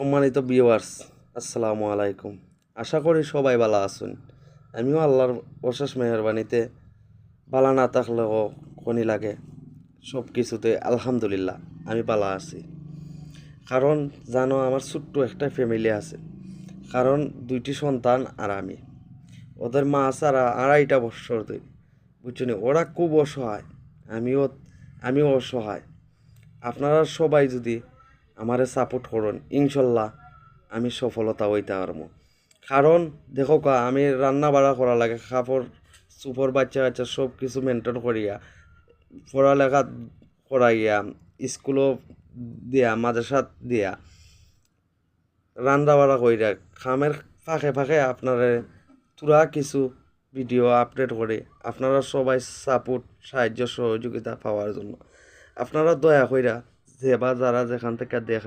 সম্মানিত ভিউয়ার্স, আসসালামু আলাইকুম। আশা করি সবাই ভালো আছেন। আমিও আল্লাহর অশেষ মেহেরবানিতে ভালো না থাকলেও খনি লাগে সব কিছুতে আলহামদুলিল্লাহ আমি ভালো আছি। কারণ জানো আমার ছোট্ট একটা ফ্যামিলি আছে। কারণ 2টি সন্তান আর আমি। ওদের মা ছাড়া 2.5 বছর ধরে, বুঝছেন, ওরা খুব অসহায়। আমিও আমিও অসহায়। আপনারা সবাই যদি আমারে সাপোর্ট করেন, ইনশাল্লাহ আমি সফলতা হইতে পারবো। কারণ দেখো আমি রান্না বাড়া করা লাগে, কাপড় চুপড় বাচ্চা কাচ্চা সব কিছু মেনটেন করিয়া, পড়ালেখা করাইয়া, স্কুলও দিয়া, মাদ্রাসাত দিয়া, রান্না বাড়া কইরা, খামের ফাঁকে ফাঁকে আপনারা তুরা কিছু ভিডিও আপডেট করে আপনারা সবাই সাপোর্ট সাহায্য সহযোগিতা পাওয়ার জন্য আপনারা দয়া কইরা যে বা যারা যেখান থেকে দেখ